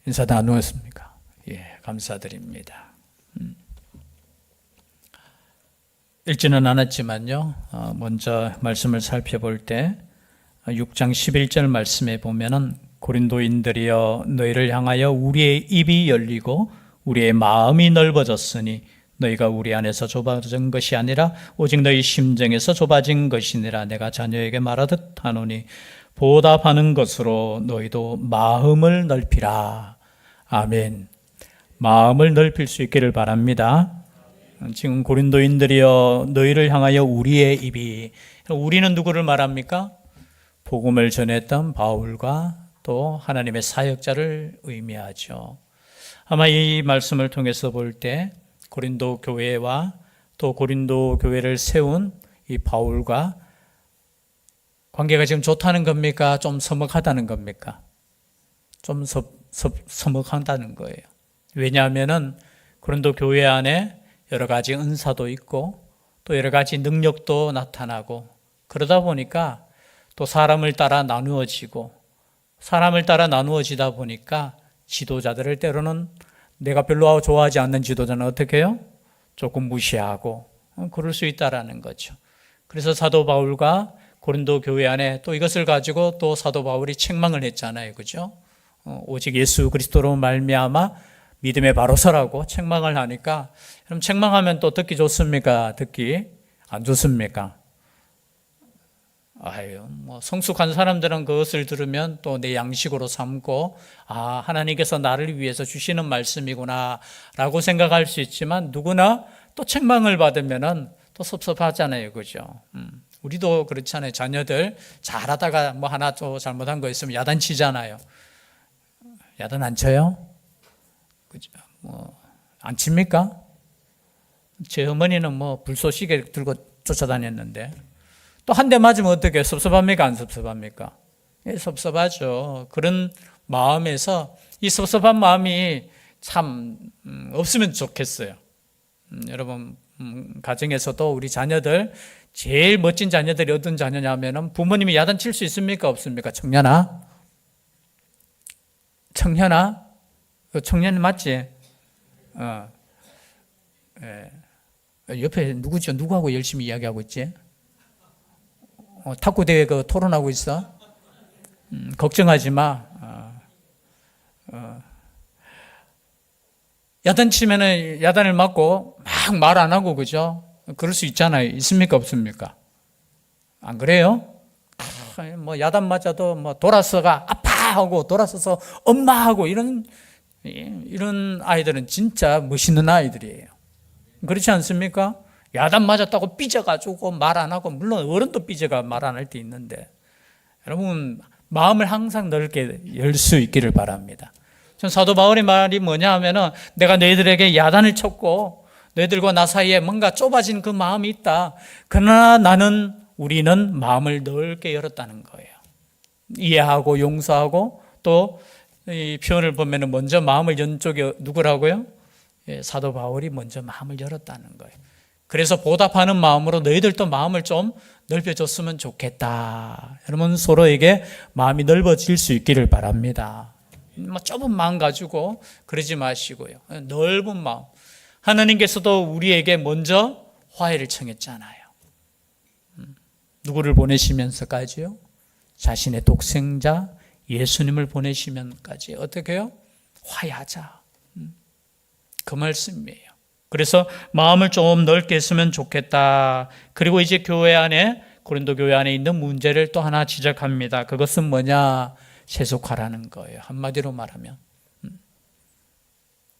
인사 나누었습니까? 예, 감사드립니다. 읽지는 않았지만요, 먼저 말씀을 살펴볼 때 6장 11절 말씀에 보면은 고린도인들이여 너희를 향하여 우리의 입이 열리고 우리의 마음이 넓어졌으니 너희가 우리 안에서 좁아진 것이 아니라 오직 너희 심정에서 좁아진 것이니라. 내가 자녀에게 말하듯 하노니 보답하는 것으로 너희도 마음을 넓히라. 아멘. 마음을 넓힐 수 있기를 바랍니다. 지금 고린도인들이여 너희를 향하여 우리의 입이, 우리는 누구를 말합니까? 복음을 전했던 바울과 또 하나님의 사역자를 의미하죠. 아마 이 말씀을 통해서 볼 때 고린도 교회와 또 고린도 교회를 세운 이 바울과 관계가 지금 좋다는 겁니까? 좀 서먹하다는 겁니까? 좀 서먹하다는 거예요. 왜냐하면은 고린도 교회 안에 여러 가지 은사도 있고 또 여러 가지 능력도 나타나고 그러다 보니까 또 사람을 따라 나누어지고 사람을 따라 나누어지다 보니까 지도자들을 때로는 내가 별로 좋아하지 않는 지도자는 어떻게 해요? 조금 무시하고 그럴 수 있다라는 거죠. 그래서 사도 바울과 고린도 교회 안에 또 이것을 가지고 또 사도 바울이 책망을 했잖아요. 그죠? 오직 예수 그리스도로 말미암아 믿음에 바로 서라고 책망을 하니까 그럼 책망하면 또 듣기 좋습니까? 듣기 안 좋습니까? 성숙한 사람들은 그것을 들으면 또 내 양식으로 삼고 하나님께서 나를 위해서 주시는 말씀이구나 라고 생각할 수 있지만 누구나 또 책망을 받으면은 또 섭섭하잖아요. 그죠? 우리도 그렇잖아요. 자녀들 잘하다가 뭐 하나 또 잘못한 거 있으면 야단치잖아요. 야단 안 쳐요? 그죠? 안 칩니까? 제 어머니는 불쏘시개 들고 쫓아다녔는데 또 한 대 맞으면 어떻게 섭섭합니까? 안 섭섭합니까? 예, 섭섭하죠. 그런 마음에서 이 섭섭한 마음이 참 없으면 좋겠어요. 여러분 가정에서도 우리 자녀들 제일 멋진 자녀들이 어떤 자녀냐면은 부모님이 야단칠 수 있습니까? 없습니까? 청년아? 청년 맞지? 옆에 누구죠? 누구하고 열심히 이야기하고 있지? 탁구 대회 토론하고 있어? 걱정하지 마. 야단 치면은 야단을 맞고 막 말 안 하고 그죠? 그럴 수 있잖아요. 있습니까? 없습니까? 안 그래요? 야단 맞아도 돌아서가 아파하고 돌아서서 엄마하고 이런 아이들은 진짜 멋있는 아이들이에요. 그렇지 않습니까? 야단 맞았다고 삐져가지고 말 안 하고, 물론 어른도 삐져가 말 안 할 때 있는데, 여러분 마음을 항상 넓게 열 수 있기를 바랍니다. 전 사도 바울의 말이 뭐냐 하면은 내가 너희들에게 야단을 쳤고 너희들과 나 사이에 뭔가 좁아진 그 마음이 있다. 그러나 우리는 마음을 넓게 열었다는 거예요. 이해하고 용서하고 또 이 표현을 보면은 먼저 마음을 연 쪽이 누구라고요? 사도 바울이 먼저 마음을 열었다는 거예요. 그래서 보답하는 마음으로 너희들도 마음을 좀 넓혀줬으면 좋겠다. 여러분 서로에게 마음이 넓어질 수 있기를 바랍니다. 좁은 마음 가지고 그러지 마시고요. 넓은 마음. 하나님께서도 우리에게 먼저 화해를 청했잖아요. 누구를 보내시면서까지요? 자신의 독생자 예수님을 보내시면까지 어떻게 해요? 화해하자. 그 말씀이에요. 그래서 마음을 좀 넓게 했으면 좋겠다. 그리고 이제 교회 안에, 고린도 교회 안에 있는 문제를 또 하나 지적합니다. 그것은 뭐냐? 세속화라는 거예요. 한마디로 말하면.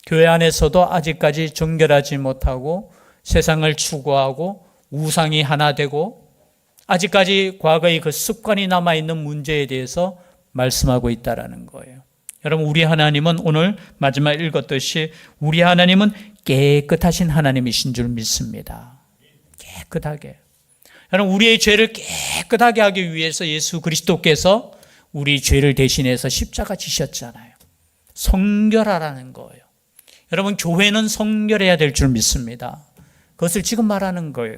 교회 안에서도 아직까지 정결하지 못하고 세상을 추구하고 우상이 하나 되고 아직까지 과거의 그 습관이 남아있는 문제에 대해서 말씀하고 있다는 거예요. 여러분 우리 하나님은 오늘 마지막 읽었듯이 우리 하나님은 깨끗하신 하나님이신 줄 믿습니다. 깨끗하게. 여러분 우리의 죄를 깨끗하게 하기 위해서 예수 그리스도께서 우리 죄를 대신해서 십자가 지셨잖아요. 성결하라는 거예요. 여러분 교회는 성결해야 될 줄 믿습니다. 그것을 지금 말하는 거예요.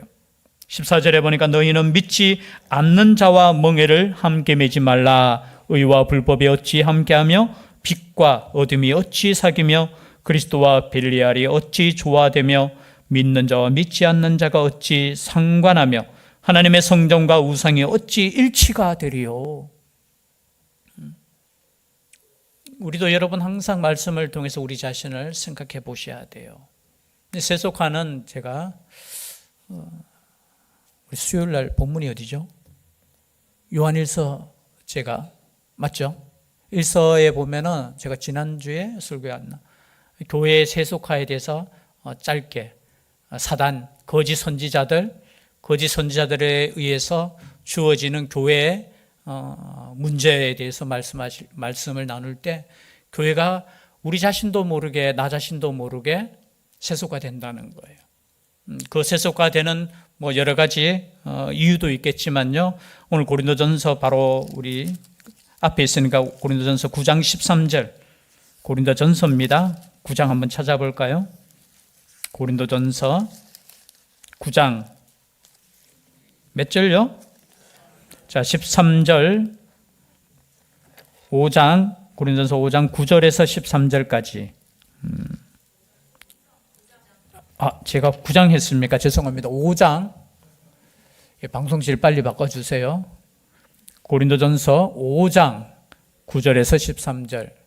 14절에 보니까 너희는 믿지 않는 자와 멍에를 함께 매지 말라. 의와 불법이 어찌 함께하며 빛과 어둠이 어찌 사귀며 그리스도와 벨리알이 어찌 조화되며 믿는 자와 믿지 않는 자가 어찌 상관하며 하나님의 성전과 우상이 어찌 일치가 되리요. 우리도 여러분 항상 말씀을 통해서 우리 자신을 생각해 보셔야 돼요. 세속화는 제가 수요일 날 본문이 어디죠? 요한일서 제가 맞죠? 일서에 보면은 제가 지난주에 설교했나 교회의 세속화에 대해서 짧게 사단, 거짓 선지자들에 의해서 주어지는 교회의 문제에 대해서 말씀을 나눌 때 교회가 우리 자신도 모르게 나 자신도 모르게 세속화된다는 거예요. 그 세속화되는 여러 가지 이유도 있겠지만요. 오늘 고린도전서 바로 우리 앞에 있으니까 고린도전서 9장 13절 고린도전서입니다. 9장 한번 찾아볼까요? 고린도전서 9장 몇 절요? 자, 13절 5장 고린도전서 5장 9절에서 13절까지 제가 9장 했습니까? 죄송합니다. 5장 방송실 빨리 바꿔주세요. 고린도전서 5장 9절에서 13절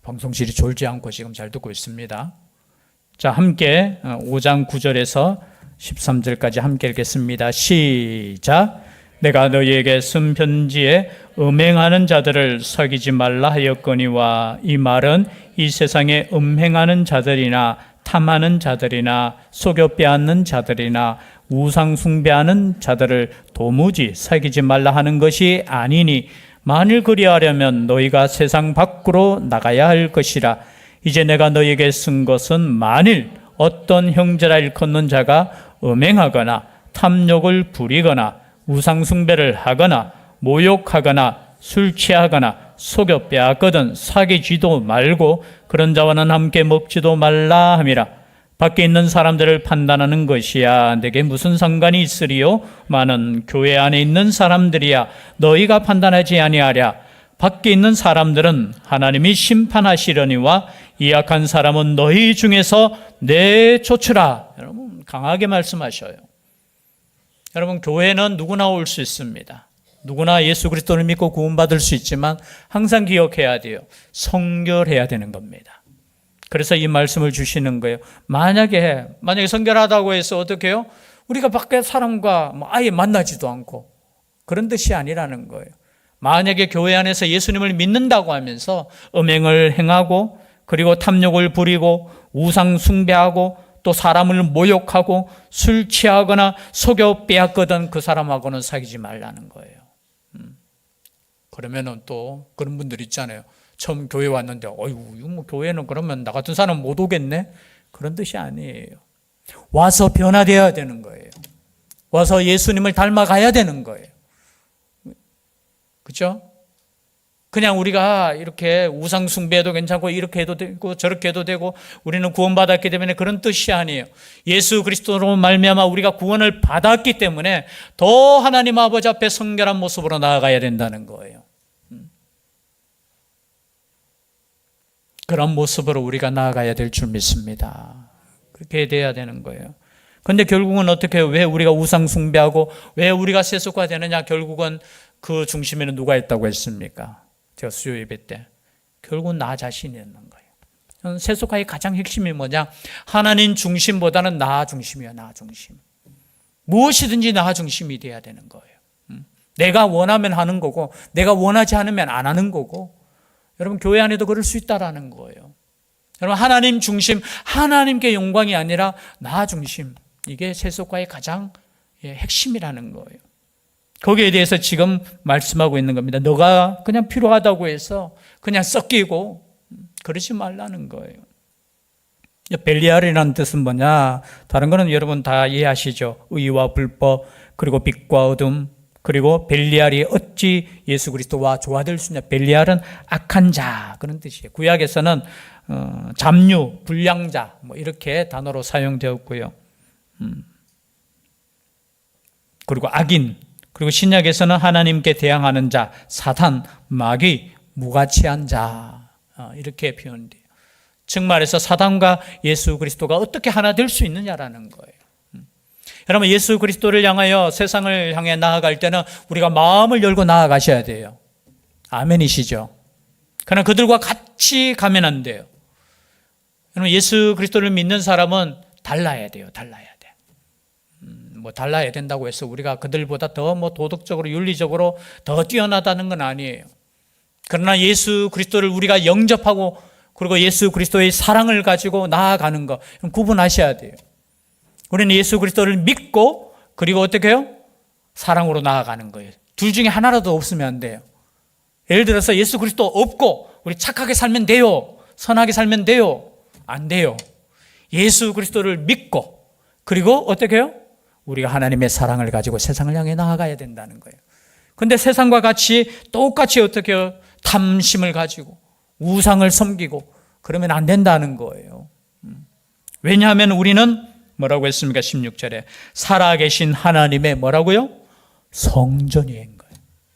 방송실이 졸지 않고 지금 잘 듣고 있습니다. 자, 함께 5장 9절에서 13절까지 함께 읽겠습니다. 시작. 내가 너희에게 쓴 편지에 음행하는 자들을 사귀지 말라 하였거니와 이 말은 이 세상에 음행하는 자들이나 탐하는 자들이나 속여 빼앗는 자들이나 우상 숭배하는 자들을 도무지 사귀지 말라 하는 것이 아니니 만일 그리하려면 너희가 세상 밖으로 나가야 할 것이라. 이제 내가 너희에게 쓴 것은 만일 어떤 형제라 일컫는 자가 음행하거나 탐욕을 부리거나 우상 숭배를 하거나 모욕하거나 술 취하거나 속여 빼앗거든 사귀지도 말고 그런 자와는 함께 먹지도 말라 함이라. 밖에 있는 사람들을 판단하는 것이야 내게 무슨 상관이 있으리요? 많은 교회 안에 있는 사람들이야 너희가 판단하지 아니하랴. 밖에 있는 사람들은 하나님이 심판하시려니와 이 악한 사람은 너희 중에서 내쫓으라. 여러분 강하게 말씀하셔요. 여러분 교회는 누구나 올 수 있습니다. 누구나 예수 그리스도를 믿고 구원받을 수 있지만 항상 기억해야 돼요. 성결해야 되는 겁니다. 그래서 이 말씀을 주시는 거예요. 만약에 성결하다고 해서 어떻게 해요? 우리가 밖에 사람과 아예 만나지도 않고 그런 뜻이 아니라는 거예요. 만약에 교회 안에서 예수님을 믿는다고 하면서 음행을 행하고 그리고 탐욕을 부리고 우상 숭배하고 또 사람을 모욕하고 술 취하거나 속여 빼앗거든 그 사람하고는 사귀지 말라는 거예요. 그러면은 또 그런 분들 있잖아요. 처음 교회 왔는데 어이구 교회는 그러면 나 같은 사람 못 오겠네? 그런 뜻이 아니에요. 와서 변화되어야 되는 거예요. 와서 예수님을 닮아가야 되는 거예요. 그렇죠? 그냥 우리가 이렇게 우상 숭배해도 괜찮고 이렇게 해도 되고 저렇게 해도 되고 우리는 구원받았기 때문에 그런 뜻이 아니에요. 예수 그리스도로 말미암아 우리가 구원을 받았기 때문에 더 하나님 아버지 앞에 성결한 모습으로 나아가야 된다는 거예요. 그런 모습으로 우리가 나아가야 될 줄 믿습니다. 그렇게 돼야 되는 거예요. 그런데 결국은 어떻게 해요? 왜 우리가 우상 숭배하고 왜 우리가 세속화되느냐? 결국은 그 중심에는 누가 있다고 했습니까? 제가 수요 예배 때 결국은 나 자신이었는 거예요. 세속화의 가장 핵심이 뭐냐? 하나님 중심보다는 나 중심이야. 나 중심. 무엇이든지 나 중심이 돼야 되는 거예요. 내가 원하면 하는 거고 내가 원하지 않으면 안 하는 거고. 여러분 교회 안에도 그럴 수 있다라는 거예요. 여러분 하나님 중심, 하나님께 영광이 아니라 나 중심. 이게 세속화의 가장 핵심이라는 거예요. 거기에 대해서 지금 말씀하고 있는 겁니다. 너가 그냥 필요하다고 해서 그냥 섞이고 그러지 말라는 거예요. 벨리알이라는 뜻은 뭐냐? 다른 거는 여러분 다 이해하시죠? 의와 불법, 그리고 빛과 어둠, 그리고 벨리알이 어찌 예수 그리스도와 조화될 수 있냐? 벨리알은 악한 자 그런 뜻이에요. 구약에서는 잡류, 불량자 이렇게 단어로 사용되었고요. 그리고 악인, 그리고 신약에서는 하나님께 대항하는 자, 사탄, 마귀, 무가치한 자, 이렇게 표현돼요. 즉 말해서 사단과 예수 그리스도가 어떻게 하나 될 수 있느냐라는 거예요. 여러분, 예수 그리스도를 향하여 세상을 향해 나아갈 때는 우리가 마음을 열고 나아가셔야 돼요. 아멘이시죠? 그러나 그들과 같이 가면 안 돼요. 여러분, 예수 그리스도를 믿는 사람은 달라야 돼요. 달라야 돼. 달라야 된다고 해서 우리가 그들보다 더 도덕적으로 윤리적으로 더 뛰어나다는 건 아니에요. 그러나 예수 그리스도를 우리가 영접하고 그리고 예수 그리스도의 사랑을 가지고 나아가는 거 구분하셔야 돼요. 우리는 예수 그리스도를 믿고 그리고 어떻게 해요? 사랑으로 나아가는 거예요. 둘 중에 하나라도 없으면 안 돼요. 예를 들어서 예수 그리스도 없고 우리 착하게 살면 돼요. 선하게 살면 돼요. 안 돼요. 예수 그리스도를 믿고 그리고 어떻게 해요? 우리가 하나님의 사랑을 가지고 세상을 향해 나아가야 된다는 거예요. 그런데 세상과 같이 똑같이 어떻게 해요? 탐심을 가지고 우상을 섬기고 그러면 안 된다는 거예요. 왜냐하면 우리는 뭐라고 했습니까? 16절에 살아계신 하나님의 뭐라고요? 성전인 거예요.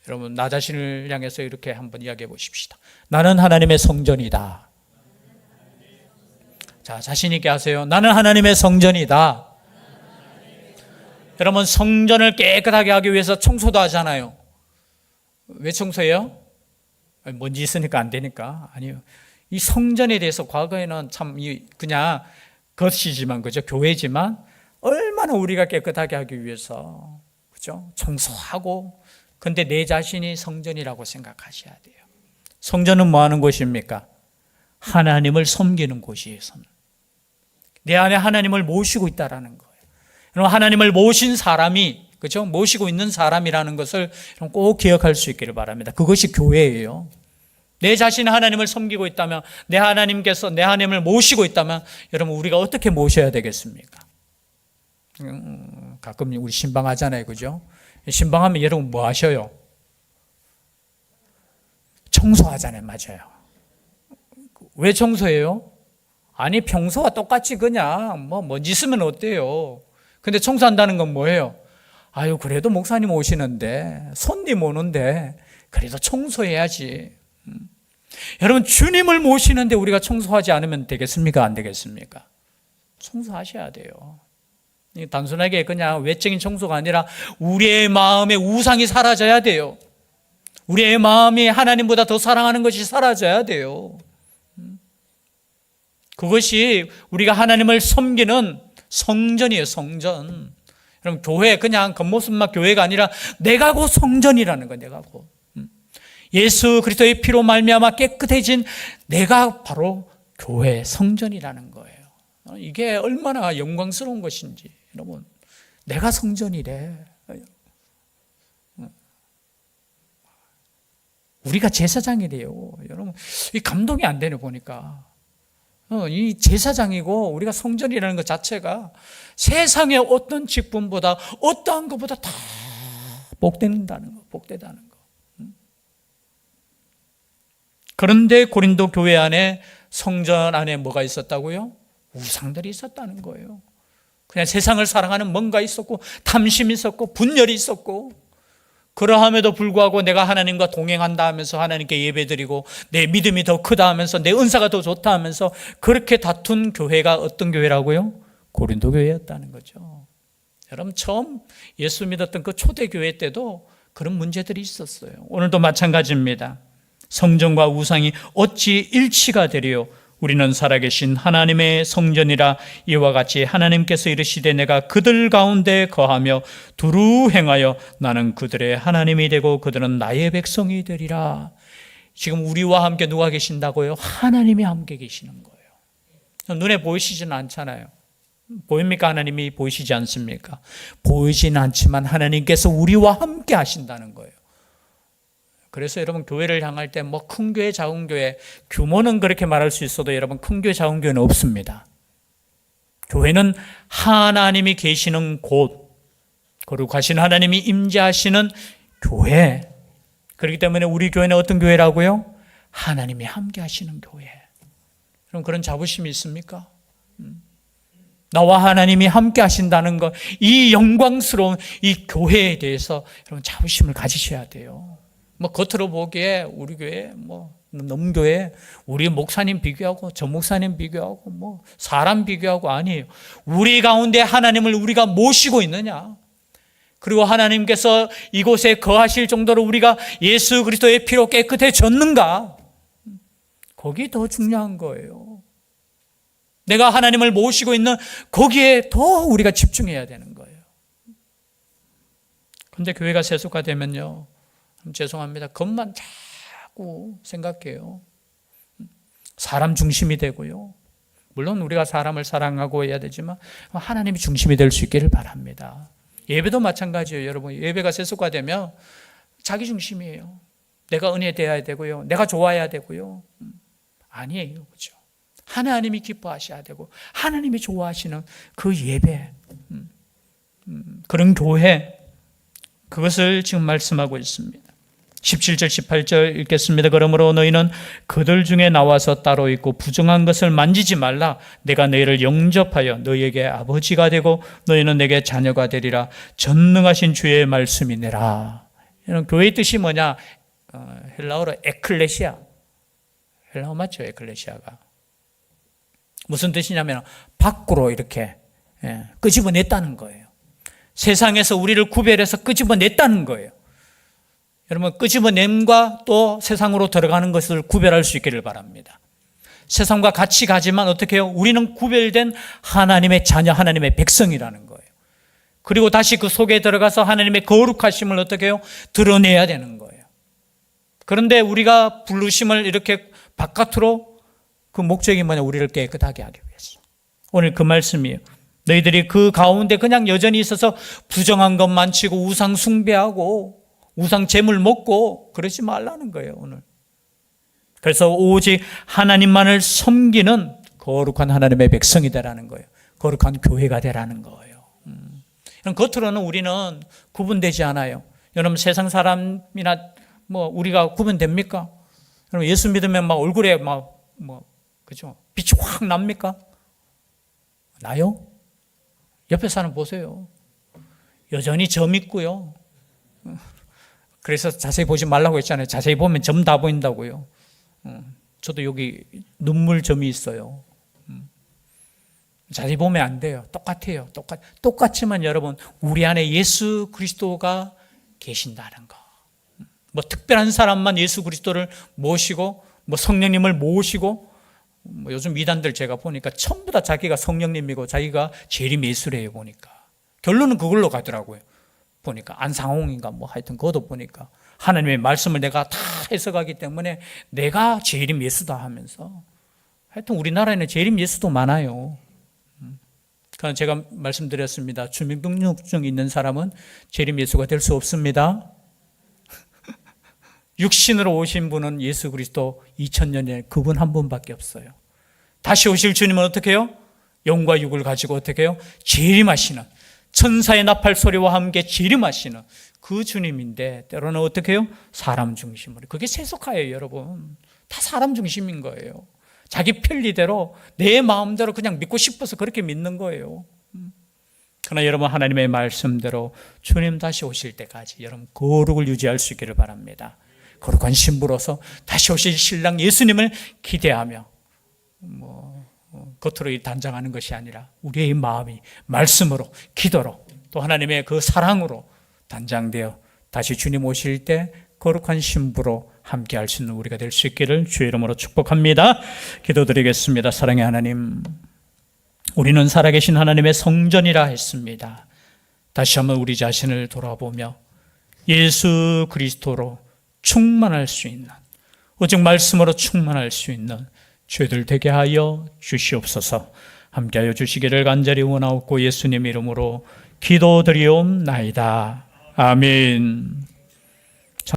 여러분, 나 자신을 향해서 이렇게 한번 이야기해 보십시다. 나는 하나님의 성전이다. 자, 자신 있게 하세요. 나는 하나님의 성전이다. 여러분, 성전을 깨끗하게 하기 위해서 청소도 하잖아요. 왜 청소해요? 먼지 있으니까 안 되니까. 아니요. 이 성전에 대해서 과거에는 참 그냥 것이지만, 그죠? 교회지만 얼마나 우리가 깨끗하게 하기 위해서, 그죠? 청소하고. 근데 내 자신이 성전이라고 생각하셔야 돼요. 성전은 뭐 하는 곳입니까? 하나님을 섬기는 곳이에요. 내 안에 하나님을 모시고 있다라는 거예요. 여러분, 하나님을 모신 사람이, 그죠? 모시고 있는 사람이라는 것을 꼭 기억할 수 있기를 바랍니다. 그것이 교회예요. 내 자신이 하나님을 섬기고 있다면, 내 하나님께서 내 하나님을 모시고 있다면, 여러분, 우리가 어떻게 모셔야 되겠습니까? 가끔 우리 신방하잖아요. 그죠? 신방하면 여러분 뭐 하셔요? 청소하잖아요. 맞아요. 왜 청소해요? 아니, 평소와 똑같이 그냥 먼지 있으면 어때요? 근데 청소한다는 건 뭐예요? 아유, 그래도 목사님 오시는데, 손님 오는데, 그래도 청소해야지. 여러분, 주님을 모시는데 우리가 청소하지 않으면 되겠습니까? 안 되겠습니까? 청소하셔야 돼요. 단순하게 그냥 외적인 청소가 아니라 우리의 마음에 우상이 사라져야 돼요. 우리의 마음이 하나님보다 더 사랑하는 것이 사라져야 돼요. 그것이 우리가 하나님을 섬기는 성전이에요. 성전. 여러분, 교회 그냥 겉모습만 교회가 아니라 내가 곧 성전이라는 거예요. 내가 곧. 예수 그리스도의 피로 말미암아 깨끗해진 내가 바로 교회 성전이라는 거예요. 이게 얼마나 영광스러운 것인지. 여러분, 내가 성전이래. 우리가 제사장이래요. 여러분, 이 감동이 안 되네 보니까. 이 제사장이고 우리가 성전이라는 것 자체가 세상의 어떤 직분보다 어떠한 것보다 다 복된다는 거, 복되다는 거. 그런데 고린도 교회 안에 성전 안에 뭐가 있었다고요? 우상들이 있었다는 거예요. 그냥 세상을 사랑하는 뭔가 있었고 탐심이 있었고 분열이 있었고, 그러함에도 불구하고 내가 하나님과 동행한다 하면서 하나님께 예배드리고 내 믿음이 더 크다 하면서 내 은사가 더 좋다 하면서 그렇게 다툰 교회가 어떤 교회라고요? 고린도 교회였다는 거죠. 여러분, 처음 예수 믿었던 그 초대교회 때도 그런 문제들이 있었어요. 오늘도 마찬가지입니다. 성전과 우상이 어찌 일치가 되리요? 우리는 살아계신 하나님의 성전이라. 이와 같이 하나님께서 이르시되 내가 그들 가운데 거하며 두루 행하여 나는 그들의 하나님이 되고 그들은 나의 백성이 되리라. 지금 우리와 함께 누가 계신다고요? 하나님이 함께 계시는 거예요. 눈에 보이시지는 않잖아요. 보입니까? 하나님이 보이시지 않습니까? 보이지는 않지만 하나님께서 우리와 함께 하신다는 거예요. 그래서 여러분, 교회를 향할 때 큰 교회, 작은 교회, 규모는 그렇게 말할 수 있어도 여러분, 큰 교회, 작은 교회는 없습니다. 교회는 하나님이 계시는 곳, 거룩하신 하나님이 임재하시는 교회. 그렇기 때문에 우리 교회는 어떤 교회라고요? 하나님이 함께 하시는 교회. 그럼 그런 자부심이 있습니까? 나와 하나님이 함께 하신다는 것, 이 영광스러운 이 교회에 대해서 여러분 자부심을 가지셔야 돼요. 뭐 겉으로 보기에 우리 교회 넘교회 우리 목사님 비교하고 저 목사님 비교하고 뭐 사람 비교하고 아니에요. 우리 가운데 하나님을 우리가 모시고 있느냐, 그리고 하나님께서 이곳에 거하실 정도로 우리가 예수 그리스도의 피로 깨끗해졌는가, 거기 더 중요한 거예요. 내가 하나님을 모시고 있는 거기에 더 우리가 집중해야 되는 거예요. 그런데 교회가 세속화되면요, 죄송합니다, 것만 자꾸 생각해요. 사람 중심이 되고요. 물론 우리가 사람을 사랑하고 해야 되지만 하나님이 중심이 될 수 있기를 바랍니다. 예배도 마찬가지예요. 여러분, 예배가 세속화되면 자기 중심이에요. 내가 은혜되어야 되고요, 내가 좋아야 되고요. 아니에요. 그렇죠? 하나님이 기뻐하셔야 되고 하나님이 좋아하시는 그 예배, 그런 교회, 그것을 지금 말씀하고 있습니다. 17절 18절 읽겠습니다. 그러므로 너희는 그들 중에 나와서 따로 있고 부정한 것을 만지지 말라. 내가 너희를 영접하여 너희에게 아버지가 되고 너희는 내게 자녀가 되리라. 전능하신 주의 말씀이니라. 이런 교회의 뜻이 뭐냐? 헬라어로 에클레시아. 헬라어 맞죠? 에클레시아가 무슨 뜻이냐면 밖으로 이렇게 끄집어냈다는 거예요. 세상에서 우리를 구별해서 끄집어냈다는 거예요. 여러분, 끄집어냄과 또 세상으로 들어가는 것을 구별할 수 있기를 바랍니다. 세상과 같이 가지만 어떻게 해요? 우리는 구별된 하나님의 자녀, 하나님의 백성이라는 거예요. 그리고 다시 그 속에 들어가서 하나님의 거룩하심을 어떻게 해요? 드러내야 되는 거예요. 그런데 우리가 부르심을 이렇게 바깥으로, 그 목적이 뭐냐? 우리를 깨끗하게 하기 위해서. 오늘 그 말씀이에요. 너희들이 그 가운데 그냥 여전히 있어서 부정한 것 만지고 우상 숭배하고 우상 제물 먹고 그러지 말라는 거예요, 오늘. 그래서 오직 하나님만을 섬기는 거룩한 하나님의 백성이 되라는 거예요. 거룩한 교회가 되라는 거예요. 겉으로는 우리는 구분되지 않아요. 여러분, 세상 사람이나 우리가 구분됩니까? 여러분, 예수 믿으면 막 얼굴에 그죠? 빛이 확 납니까? 나요? 옆에 사람 보세요. 여전히 점 있고요. 그래서 자세히 보지 말라고 했잖아요. 자세히 보면 점 다 보인다고요. 저도 여기 눈물 점이 있어요. 자세히 보면 안 돼요. 똑같아요. 똑같지만 여러분, 우리 안에 예수 그리스도가 계신다는 거. 특별한 사람만 예수 그리스도를 모시고 성령님을 모시고 요즘 이단들 제가 보니까 전부 다 자기가 성령님이고 자기가 재림 예수래요. 보니까 결론은 그걸로 가더라고요. 보니까 안상홍인가 하여튼 그것도 보니까 하나님의 말씀을 내가 다 해석하기 때문에 내가 재림 예수다 하면서, 하여튼 우리나라에는 재림 예수도 많아요. 그러니까 제가 말씀드렸습니다. 주민등록증 있는 사람은 재림 예수가 될 수 없습니다. 육신으로 오신 분은 예수 그리스도 2000년 전에 그분 한 분밖에 없어요. 다시 오실 주님은 어떻게 해요? 영과 육을 가지고 어떻게 해요? 재림하시는, 천사의 나팔 소리와 함께 재림하시는 그 주님인데, 때로는 어떻게 해요? 사람 중심으로. 그게 세속화예요, 여러분. 다 사람 중심인 거예요. 자기 편리대로 내 마음대로 그냥 믿고 싶어서 그렇게 믿는 거예요. 그러나 여러분, 하나님의 말씀대로 주님 다시 오실 때까지 여러분 거룩을 유지할 수 있기를 바랍니다. 거룩한 신부로서 다시 오실 신랑 예수님을 기대하며 겉으로 단장하는 것이 아니라 우리의 마음이 말씀으로, 기도로, 또 하나님의 그 사랑으로 단장되어 다시 주님 오실 때 거룩한 신부로 함께 할 수 있는 우리가 될 수 있기를 주의 이름으로 축복합니다. 기도드리겠습니다. 사랑의 하나님, 우리는 살아계신 하나님의 성전이라 했습니다. 다시 한번 우리 자신을 돌아보며 예수 그리스도로 충만할 수 있는, 오직 말씀으로 충만할 수 있는 죄들 되게 하여 주시옵소서. 함께하여 주시기를 간절히 원하옵고 예수님 이름으로 기도드리옵나이다. 아멘.